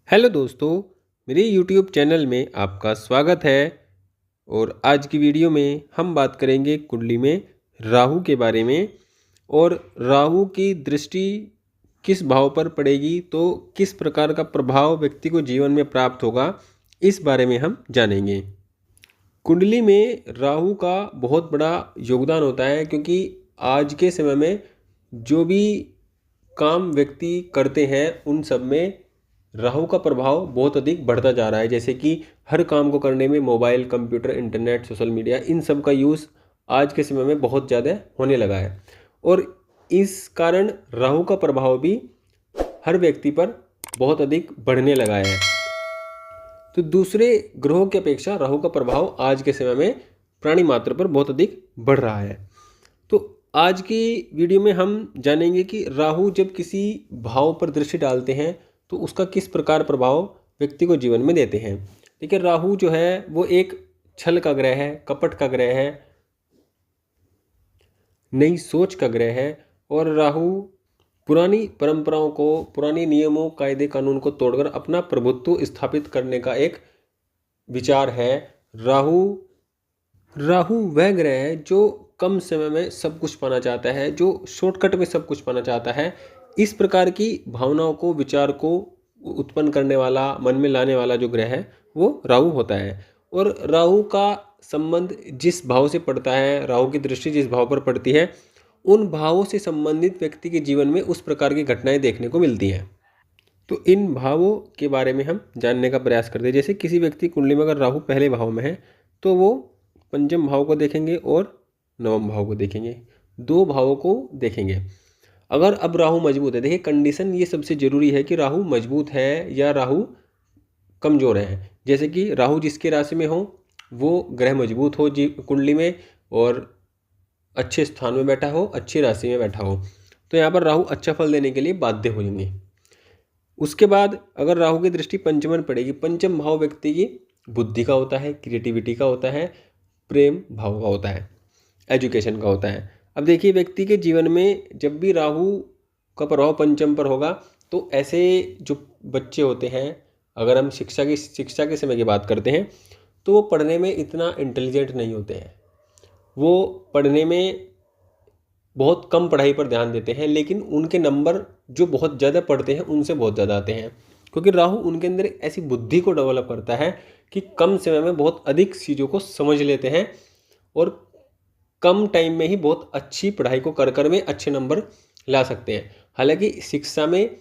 Hello दोस्तों, मेरे YouTube channel में आपका स्वागत है। और आज की वीडियो में हम बात करेंगे कुंडली में राहु के बारे में। और राहु की दृष्टि किस भाव पर पड़ेगी तो किस प्रकार का प्रभाव व्यक्ति को जीवन में प्राप्त होगा, इस बारे में हम जानेंगे। कुंडली में राहु का बहुत बड़ा योगदान होता है, क्योंकि आज के समय में जो भी काम व्यक्ति करते हैं उन सब में राहु का प्रभाव बहुत अधिक बढ़ता जा रहा है। जैसे कि हर काम को करने में mobile, computer, internet, social media, इन सब का यूज़ आज के समय में बहुत ज़्यादा होने लगा है। और इस कारण राहु का प्रभाव भी हर व्यक्ति पर बहुत अधिक बढ़ने लगा है। तो दूसरे ग्रहों की अपेक्षा राहु का प्रभाव आज के समय में प्राणी मात्र पर बहुत अधिक बढ़ रहा है। तो आज की वीडियो में हम जानेंगे कि राहु जब किसी भाव पर दृष्टि डालते हैं तो उसका किस प्रकार प्रभाव व्यक्ति को जीवन में देते हैं। देखिए, राहु जो है वो एक छल का ग्रह है, कपट का ग्रह है, नई सोच का ग्रह है। और राहु पुरानी परंपराओं को, पुरानी नियमों, कायदे कानून को तोड़कर अपना प्रभुत्व स्थापित करने का एक विचार है। राहु राहु वह ग्रह है जो कम समय में सब कुछ पाना चाहता है, जो शॉर्टकट में सब कुछ पाना चाहता है। इस प्रकार की भावनाओं को, विचार को उत्पन्न करने वाला, मन में लाने वाला जो ग्रह है वो राहु होता है। और राहु का संबंध जिस भाव से पड़ता है, राहु की दृष्टि जिस भाव पर पड़ती है, उन भावों से संबंधित व्यक्ति के जीवन में उस प्रकार की घटनाएं देखने को मिलती हैं। तो इन भावों के बारे में हम जानने का प्रयास करते हैं। जैसे किसी व्यक्ति कुंडली में अगर राहु पहले भाव में है तो वो पंचम भाव को देखेंगे और नवम भाव को देखेंगे, दो भावों को देखेंगे। अगर अब राहु मजबूत है, देखिए कंडीशन ये सबसे जरूरी है कि राहु मजबूत है या राहु कमजोर है। जैसे कि राहु जिसके राशि में हो वो ग्रह मजबूत हो जी कुंडली में, और अच्छे स्थान में बैठा हो, अच्छी राशि में बैठा हो, तो यहाँ पर राहु अच्छा फल देने के लिए बाध्य हो जाएंगे। उसके बाद अगर राहु की दृष्टि पंचम में पड़ेगी, पंचम भाव व्यक्ति की बुद्धि का होता है, क्रिएटिविटी का होता है, प्रेम भाव का होता है, एजुकेशन का होता है। अब देखिए, व्यक्ति के जीवन में जब भी राहु का प्रभाव पंचम पर होगा तो ऐसे जो बच्चे होते हैं, अगर हम शिक्षा के समय की बात करते हैं तो वो पढ़ने में इतना इंटेलिजेंट नहीं होते हैं। वो पढ़ने में बहुत कम पढ़ाई पर ध्यान देते हैं, लेकिन उनके नंबर जो बहुत ज़्यादा पढ़ते हैं उनसे बहुत ज़्यादा आते हैं, क्योंकि राहु उनके अंदर ऐसी बुद्धि को डेवलप करता है कि कम समय में बहुत अधिक चीज़ों को समझ लेते हैं और कम टाइम में ही बहुत अच्छी पढ़ाई को कर में अच्छे नंबर ला सकते हैं। हालांकि शिक्षा में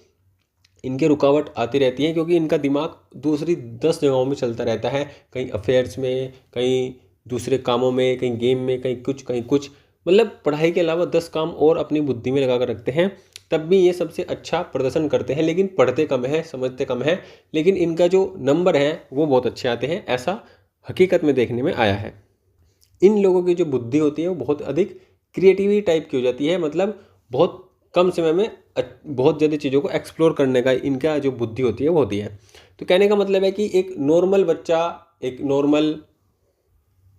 इनके रुकावट आती रहती है, क्योंकि इनका दिमाग दूसरी 10 जगहों में चलता रहता है, कहीं अफेयर्स में, कहीं दूसरे कामों में, कहीं गेम में, कहीं कुछ, मतलब पढ़ाई के अलावा 10 काम और अपनी बुद्धि में लगा कर रखते हैं। तब भी ये सबसे अच्छा प्रदर्शन करते हैं, लेकिन पढ़ते कम है, समझते कम है, लेकिन इनका जो नंबर है वो बहुत अच्छे आते हैं, ऐसा हकीकत में देखने में आया है। इन लोगों की जो बुद्धि होती है वो बहुत अधिक क्रिएटिविटी टाइप की हो जाती है, मतलब बहुत कम समय में बहुत ज़्यादा चीज़ों को एक्सप्लोर करने का इनका जो बुद्धि होती है वो होती है। तो कहने का मतलब है कि एक नॉर्मल बच्चा, एक नॉर्मल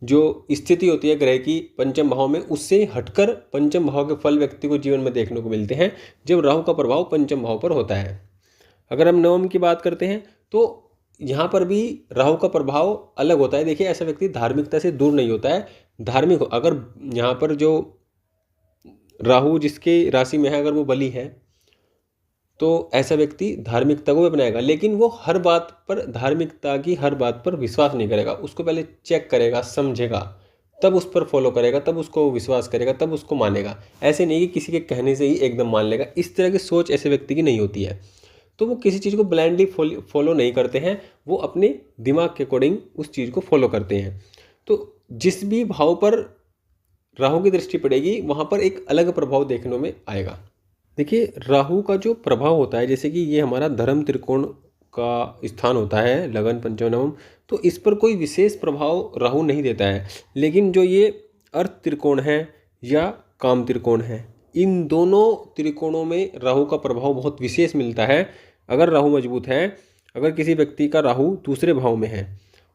जो स्थिति होती है ग्रह की पंचम भाव में, उससे हटकर पंचम भाव के फल व्यक्ति को जीवन में देखने को मिलते हैं जब राहु का प्रभाव पंचम भाव पर होता है। अगर हम नवम की बात करते हैं तो यहाँ पर भी राहु का प्रभाव अलग होता है। देखिए, ऐसा व्यक्ति धार्मिकता से दूर नहीं होता है। धार्मिक अगर यहाँ पर जो राहु जिसके राशि में है अगर वो बली है तो ऐसा व्यक्ति धार्मिकता को भी अपनाएगा, लेकिन वो हर बात पर, धार्मिकता की हर बात पर विश्वास नहीं करेगा। उसको पहले चेक करेगा, समझेगा, तब उस पर फॉलो करेगा, तब उसको विश्वास करेगा, तब उसको मानेगा। ऐसे नहीं कि किसी के कहने से ही एकदम मान लेगा। इस तरह की सोच ऐसे व्यक्ति की नहीं होती है। तो वो किसी चीज़ को ब्लाइंडली फॉलो नहीं करते हैं, वो अपने दिमाग के अकॉर्डिंग उस चीज़ को फॉलो करते हैं। तो जिस भी भाव पर राहु की दृष्टि पड़ेगी वहाँ पर एक अलग प्रभाव देखने में आएगा। देखिए, राहु का जो प्रभाव होता है, जैसे कि ये हमारा धर्म त्रिकोण का स्थान होता है, लगन पंचम नवम, तो इस पर कोई विशेष प्रभाव राहु नहीं देता है। लेकिन जो ये अर्थ त्रिकोण है या काम त्रिकोण है, इन दोनों त्रिकोणों में राहु का प्रभाव बहुत विशेष मिलता है। अगर राहु मजबूत है, अगर किसी व्यक्ति का राहु दूसरे भाव में है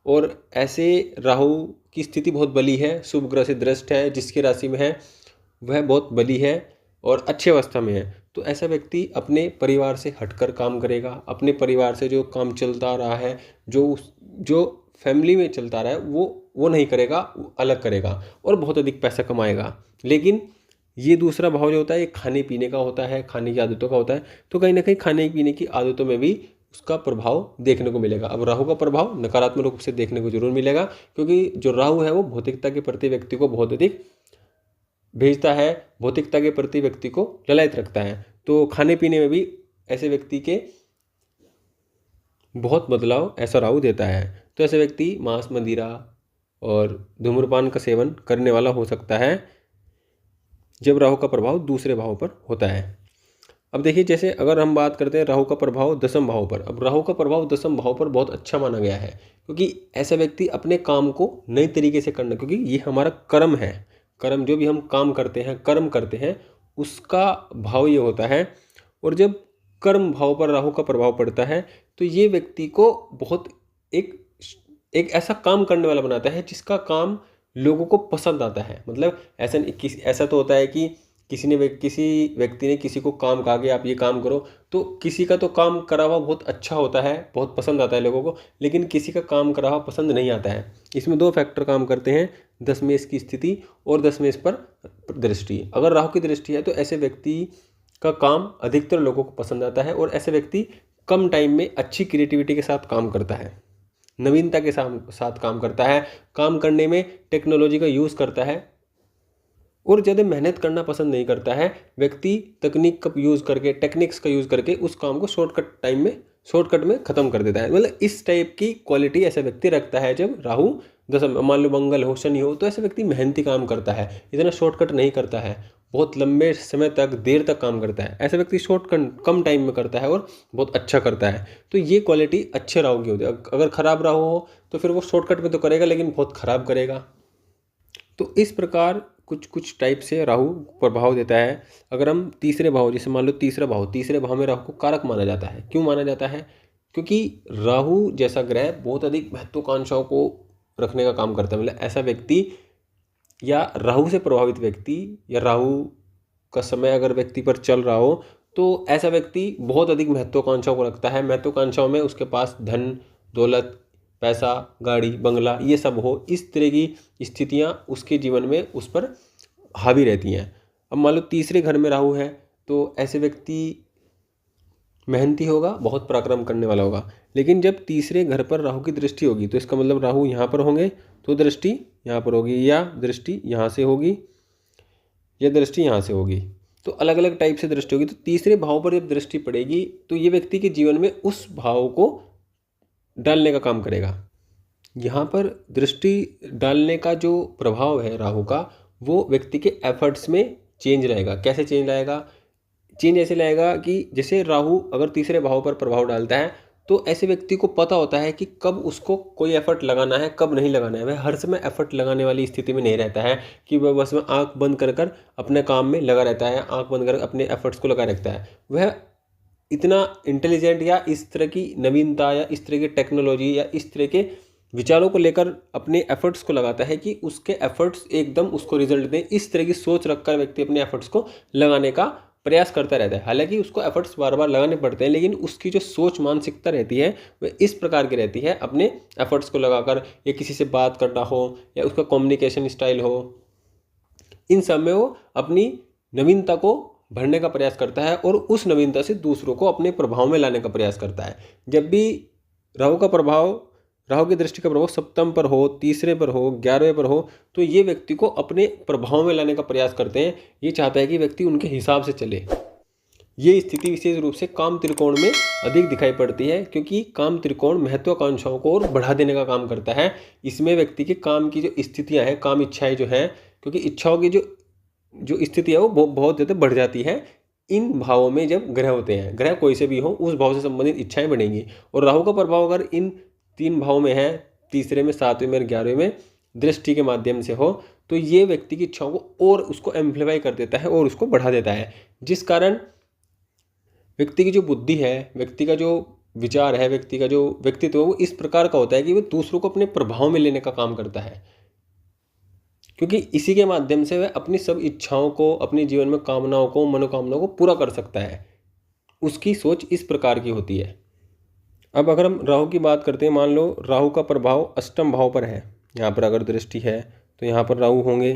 और ऐसे राहु की स्थिति बहुत बली है, शुभ ग्रह से दृष्ट है, जिसकी राशि में है वह बहुत बली है और अच्छी अवस्था में है, तो ऐसा व्यक्ति अपने परिवार से हटकर काम करेगा, अपने परिवार से जो काम चलता रहा है, जो फैमिली में चलता रहा है वो नहीं करेगा, वो अलग करेगा और बहुत अधिक पैसा कमाएगा। लेकिन ये दूसरा भाव जो होता है ये खाने पीने का होता है, खाने की आदतों का होता है, तो कहीं ना कहीं खाने पीने की आदतों में भी उसका प्रभाव देखने को मिलेगा। अब राहु का प्रभाव नकारात्मक रूप से देखने को जरूर मिलेगा, क्योंकि जो राहु है वो भौतिकता के प्रति व्यक्ति को बहुत अधिक भेजता है, भौतिकता के प्रति व्यक्ति को ललायत रखता है। तो खाने पीने में भी ऐसे व्यक्ति के बहुत बदलाव ऐसा राहु देता है। तो ऐसे व्यक्ति मांस, मदिरा और धूम्रपान का सेवन करने वाला हो सकता है जब राहु का प्रभाव दूसरे भाव पर होता है। अब देखिए, जैसे अगर हम बात करते हैं राहु का प्रभाव दसम भाव पर, अब राहु का प्रभाव दसम भाव पर बहुत अच्छा माना गया है, क्योंकि ऐसा व्यक्ति अपने काम को नए तरीके से करना, क्योंकि ये हमारा कर्म है, कर्म जो भी हम काम करते हैं, कर्म करते हैं, उसका भाव ये होता है। और जब कर्म भाव पर राहु का प्रभाव पड़ता है तो ये व्यक्ति को बहुत एक ऐसा काम करने वाला बनाता है जिसका काम लोगों को पसंद आता है। मतलब ऐसा तो होता है कि किसी व्यक्ति ने किसी को काम कहा कि आप ये काम करो, तो किसी का तो काम करा हुआ बहुत अच्छा होता है, बहुत पसंद आता है लोगों को, लेकिन किसी का काम करा हुआ पसंद नहीं आता है। इसमें दो फैक्टर काम करते हैं, दशमेश की स्थिति और दशमेश पर दृष्टि। अगर राहु की दृष्टि है तो ऐसे व्यक्ति का काम अधिकतर लोगों को पसंद आता है और ऐसे व्यक्ति कम टाइम में अच्छी क्रिएटिविटी के साथ काम करता है, नवीनता के साथ काम करता है, काम करने में टेक्नोलॉजी का यूज़ करता है और ज़्यादा मेहनत करना पसंद नहीं करता है। व्यक्ति तकनीक का यूज़ करके, टेक्निक्स का यूज़ करके उस काम को शॉर्टकट में ख़त्म कर देता है। मतलब इस टाइप की क्वालिटी ऐसा व्यक्ति रखता है। जब राहु दशम, मान लो मंगल हो, शनि हो, तो ऐसा व्यक्ति मेहनती काम करता है, इतना शॉर्टकट नहीं करता है, बहुत लंबे समय तक, देर तक काम करता है। ऐसा व्यक्ति शॉर्टकट कम टाइम में करता है और बहुत अच्छा करता है। तो ये क्वालिटी अच्छे राहु की होती है। अगर खराब राहु हो तो फिर वो शॉर्टकट में तो करेगा लेकिन बहुत खराब करेगा। तो इस प्रकार कुछ टाइप से राहु प्रभाव देता है। अगर हम तीसरे भाव, जैसे मान लो तीसरे भाव में राहु को कारक माना जाता है। क्यों माना जाता है? क्योंकि राहु जैसा ग्रह बहुत अधिक महत्वाकांक्षाओं को रखने का काम करता है। मतलब ऐसा व्यक्ति या राहु से प्रभावित व्यक्ति या राहु का समय अगर व्यक्ति पर चल रहा हो तो ऐसा व्यक्ति बहुत अधिक महत्वाकांक्षाओं को रखता है। महत्वाकांक्षाओं में उसके पास धन, दौलत, पैसा, गाड़ी, बंगला, ये सब हो, इस तरह की स्थितियां उसके जीवन में उस पर हावी रहती हैं। अब मान लो तीसरे घर में राहु है तो ऐसे व्यक्ति मेहनती होगा, बहुत पराक्रम करने वाला होगा। लेकिन जब तीसरे घर पर राहु की दृष्टि होगी तो इसका मतलब राहु यहाँ पर होंगे तो दृष्टि यहाँ पर होगी, या दृष्टि यहाँ से होगी, या दृष्टि यहाँ से होगी। तो अलग अलग टाइप से दृष्टि होगी। तो तीसरे भाव पर जब दृष्टि पड़ेगी तो ये व्यक्ति के जीवन में उस भाव को डालने का काम करेगा। यहाँ पर दृष्टि डालने का जो प्रभाव है राहु का, वो व्यक्ति के एफर्ट्स में चेंज रहेगा। कैसे चेंज लाएगा? चेंज ऐसे लाएगा कि जैसे राहु अगर तीसरे भाव पर प्रभाव डालता है तो ऐसे व्यक्ति को पता होता है कि कब उसको कोई एफर्ट लगाना है, कब नहीं लगाना है। वह हर समय एफर्ट लगाने वाली स्थिति में नहीं रहता है कि वह बस में आंख बंद कर अपने काम में लगा रहता है, आंख बंद कर अपने एफर्ट्स को लगा रखता है। वह इतना इंटेलिजेंट या इस तरह की नवीनता या इस तरह की टेक्नोलॉजी या इस तरह के विचारों को लेकर अपने एफर्ट्स को लगाता है कि उसके एफर्ट्स एकदम उसको रिजल्ट दें। इस तरह की सोच रखकर व्यक्ति अपने एफर्ट्स को लगाने का प्रयास करता रहता है। हालांकि उसको एफर्ट्स बार बार लगाने पड़ते हैं, लेकिन उसकी जो सोच मानसिकता रहती है वह इस प्रकार की रहती है, अपने एफर्ट्स को लगाकर, या किसी से बात करना हो या उसका कम्युनिकेशन स्टाइल हो, इन सब में वो अपनी नवीनता को भरने का प्रयास करता है और उस नवीनता से दूसरों को अपने प्रभाव में लाने का प्रयास करता है। जब भी राहु की दृष्टि का प्रभाव सप्तम पर हो, तीसरे पर हो, 11वें पर हो, तो ये व्यक्ति को अपने प्रभाव में लाने का प्रयास करते हैं। ये चाहता है कि व्यक्ति उनके हिसाब से चले। ये स्थिति विशेष रूप से काम त्रिकोण में अधिक दिखाई पड़ती है, क्योंकि काम त्रिकोण महत्वाकांक्षाओं को और बढ़ा देने का काम करता है। इसमें व्यक्ति के काम की जो स्थितियाँ हैं, काम इच्छाएँ जो हैं, क्योंकि इच्छाओं की जो स्थिति है वो बहुत ज़्यादा बढ़ जाती है इन भावों में। जब ग्रह होते हैं, ग्रह कोई से भी हो, उस भाव से संबंधित इच्छाएं बढ़ेंगी। और राहु का प्रभाव अगर इन 3 भावों में है, तीसरे में, 7वें में और 11वें में दृष्टि के माध्यम से हो, तो ये व्यक्ति की इच्छाओं को और उसको एम्प्लीफाई कर देता है और उसको बढ़ा देता है। जिस कारण व्यक्ति की जो बुद्धि है, व्यक्ति का जो विचार है, व्यक्ति का जो व्यक्तित्व है, वो इस प्रकार का होता है कि वो दूसरों को अपने प्रभाव में लेने का काम करता है। क्योंकि इसी के माध्यम से वह अपनी सब इच्छाओं को, अपने जीवन में कामनाओं को, मनोकामनाओं को पूरा कर सकता है। उसकी सोच इस प्रकार की होती है। अब अगर हम राहु की बात करते हैं, मान लो राहु का प्रभाव अष्टम भाव पर है, यहाँ पर अगर दृष्टि है तो यहाँ पर राहु होंगे।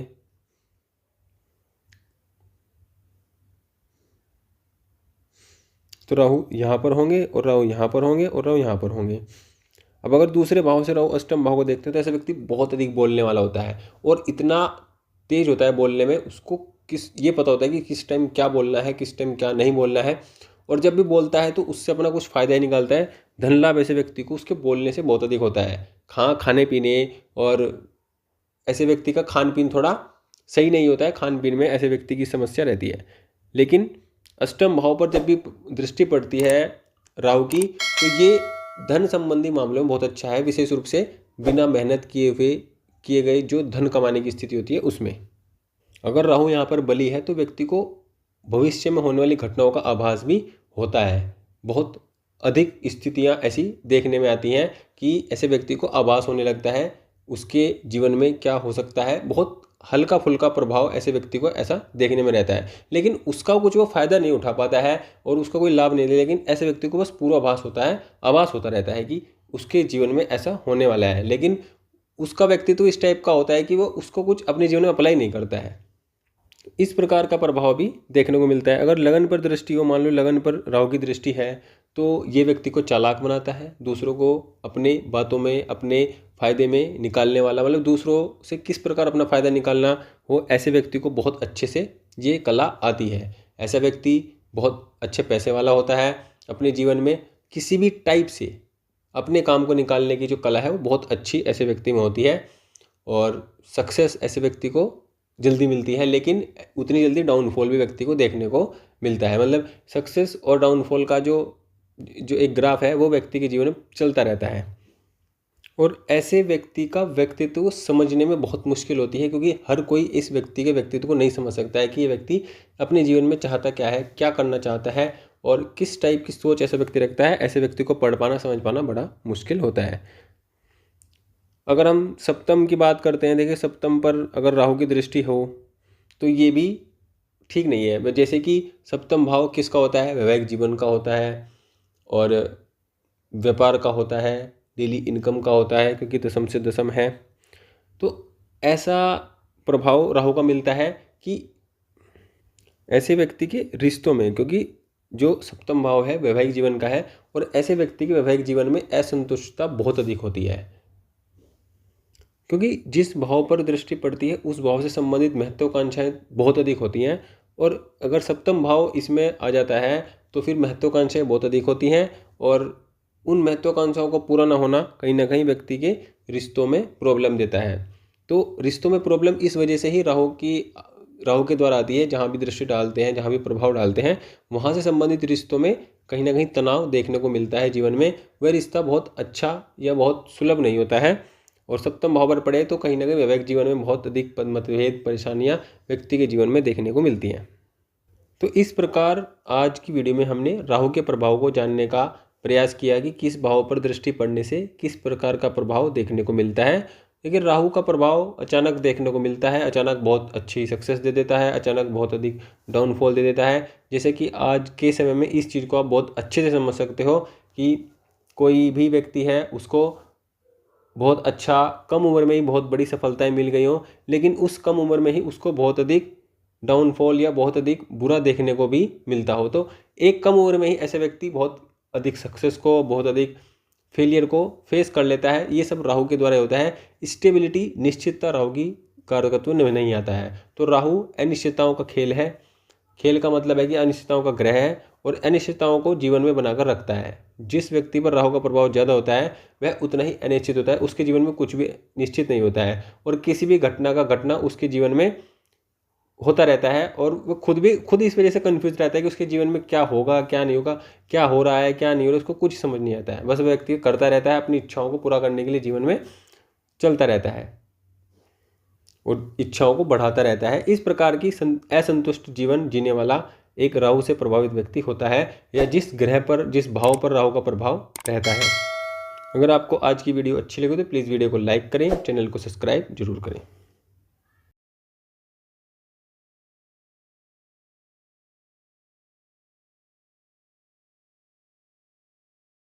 तो राहु यहाँ पर होंगे और राहु यहाँ पर होंगे और राहु यहाँ पर होंगे। अब अगर दूसरे भाव से राहु अष्टम भाव को देखते हैं तो ऐसा व्यक्ति बहुत अधिक बोलने वाला होता है और इतना तेज होता है बोलने में, उसको ये पता होता है कि किस टाइम क्या बोलना है, किस टाइम क्या नहीं बोलना है। और जब भी बोलता है तो उससे अपना कुछ फ़ायदा ही निकालता है। धन लाभ ऐसे व्यक्ति को उसके बोलने से बहुत अधिक होता है। खाने पीने और ऐसे व्यक्ति का खान पीन थोड़ा सही नहीं होता है, खान पीन में ऐसे व्यक्ति की समस्या रहती है। लेकिन अष्टम भाव पर जब भी दृष्टि पड़ती है राहु की, तो ये धन संबंधी मामलों में बहुत अच्छा है, विशेष रूप से बिना मेहनत किए गए जो धन कमाने की स्थिति होती है उसमें। अगर राहु यहाँ पर बली है तो व्यक्ति को भविष्य में होने वाली घटनाओं का आभास भी होता है। बहुत अधिक स्थितियाँ ऐसी देखने में आती हैं कि ऐसे व्यक्ति को आभास होने लगता है उसके जीवन में क्या हो सकता है। बहुत हल्का फुल्का प्रभाव ऐसे व्यक्ति को ऐसा देखने में रहता है, लेकिन उसका कुछ वो फायदा नहीं उठा पाता है और उसका कोई लाभ नहीं ले। लेकिन ऐसे व्यक्ति को बस पूर्वाभास होता है, आभास होता रहता है कि उसके जीवन में ऐसा होने वाला है, लेकिन उसका व्यक्तित्व इस टाइप का होता है कि वो उसको कुछ अपने जीवन में अप्लाई नहीं करता है। इस प्रकार का प्रभाव भी देखने को मिलता है। अगर लगन पर दृष्टि हो, मान लो लगन पर राहु की दृष्टि है, तो ये व्यक्ति को चालाक बनाता है, दूसरों को अपने बातों में, अपने फ़ायदे में निकालने वाला, मतलब दूसरों से किस प्रकार अपना फ़ायदा निकालना हो, ऐसे व्यक्ति को बहुत अच्छे से ये कला आती है। ऐसा व्यक्ति बहुत अच्छे पैसे वाला होता है। अपने जीवन में किसी भी टाइप से अपने काम को निकालने की जो कला है वो बहुत अच्छी ऐसे व्यक्ति में होती है और सक्सेस ऐसे व्यक्ति को जल्दी मिलती है, लेकिन उतनी जल्दी डाउनफॉल भी व्यक्ति को देखने को मिलता है। मतलब सक्सेस और डाउनफॉल का जो एक ग्राफ है वो व्यक्ति के जीवन में चलता रहता है। और ऐसे व्यक्ति का व्यक्तित्व समझने में बहुत मुश्किल होती है, क्योंकि हर कोई इस व्यक्ति के व्यक्तित्व को नहीं समझ सकता है कि ये व्यक्ति अपने जीवन में चाहता क्या है, क्या करना चाहता है और किस टाइप की सोच ऐसा व्यक्ति रखता है। ऐसे व्यक्ति को पढ़ पाना, समझ पाना बड़ा मुश्किल होता है। अगर हम सप्तम की बात करते हैं, देखिए सप्तम पर अगर राहु की दृष्टि हो तो ये भी ठीक नहीं है। जैसे कि सप्तम भाव किसका होता है, वैवाहिक जीवन का होता है और व्यापार का होता है, डेली इनकम का होता है, क्योंकि दशम से दशम है। तो ऐसा प्रभाव राहु का मिलता है कि ऐसे व्यक्ति के रिश्तों में, क्योंकि जो सप्तम भाव है वैवाहिक जीवन का है और ऐसे व्यक्ति के वैवाहिक जीवन में असंतुष्टता बहुत अधिक होती है, क्योंकि जिस भाव पर दृष्टि पड़ती है उस भाव से संबंधित महत्वाकांक्षाएं बहुत अधिक होती हैं। और अगर सप्तम भाव इसमें आ जाता है तो फिर महत्वाकांक्षाएं बहुत अधिक होती हैं और उन महत्वाकांक्षाओं को पूरा ना होना कहीं ना कहीं व्यक्ति के रिश्तों में प्रॉब्लम देता है। तो रिश्तों में प्रॉब्लम इस वजह से ही राहु के द्वारा आती है। जहाँ भी दृष्टि डालते हैं, जहाँ भी प्रभाव डालते हैं, वहाँ से संबंधित रिश्तों में कहीं ना कहीं तनाव देखने को मिलता है जीवन में। वह रिश्ता बहुत अच्छा या बहुत सुलभ नहीं होता है और सप्तम भाव पर पड़े तो कहीं ना कहीं वैवाहिक जीवन में बहुत अधिक मतभेद, परेशानियां व्यक्ति के जीवन में देखने को मिलती हैं। तो इस प्रकार आज की वीडियो में हमने राहु के प्रभाव को जानने का प्रयास किया कि किस भाव पर दृष्टि पड़ने से किस प्रकार का प्रभाव देखने को मिलता है। लेकिन राहु का प्रभाव अचानक देखने को मिलता है, अचानक बहुत अच्छी सक्सेस दे देता है, अचानक बहुत अधिक डाउनफॉल दे देता है। जैसे कि आज के समय में इस चीज़ को आप बहुत अच्छे से समझ सकते हो कि कोई भी व्यक्ति है, उसको बहुत अच्छा कम उम्र में ही बहुत बड़ी सफलताएं मिल गई हो, लेकिन उस कम उम्र में ही उसको बहुत अधिक डाउनफॉल या बहुत अधिक बुरा देखने को भी मिलता हो। तो एक कम उम्र में ही ऐसे व्यक्ति बहुत अधिक सक्सेस को, बहुत अधिक फेलियर को फेस कर लेता है। ये सब राहु के द्वारा होता है। स्टेबिलिटी, निश्चितता राहु की कारकत्व में नहीं आता है। तो राहु अनिश्चितताओं का खेल है। खेल का मतलब है कि अनिश्चितताओं का ग्रह है और अनिश्चितताओं को जीवन में बनाकर रखता है। जिस व्यक्ति पर राहु का प्रभाव ज़्यादा होता है वह उतना ही अनिश्चित होता है, उसके जीवन में कुछ भी निश्चित नहीं होता है और किसी भी घटना का घटना उसके जीवन में होता रहता है और वो खुद इस वजह से कन्फ्यूज रहता है कि उसके जीवन में क्या होगा, क्या नहीं होगा, क्या हो रहा है, क्या नहीं हो रहा है, उसको कुछ समझ नहीं आता है। बस व्यक्ति करता रहता है, अपनी इच्छाओं को पूरा करने के लिए जीवन में चलता रहता है और इच्छाओं को बढ़ाता रहता है। इस प्रकार की असंतुष्ट जीवन जीने वाला एक राहु से प्रभावित व्यक्ति होता है, या जिस ग्रह पर, जिस भाव पर राहु का प्रभाव रहता है। अगर आपको आज की वीडियो अच्छी लगे तो प्लीज़ वीडियो को लाइक करें, चैनल को सब्सक्राइब जरूर करें।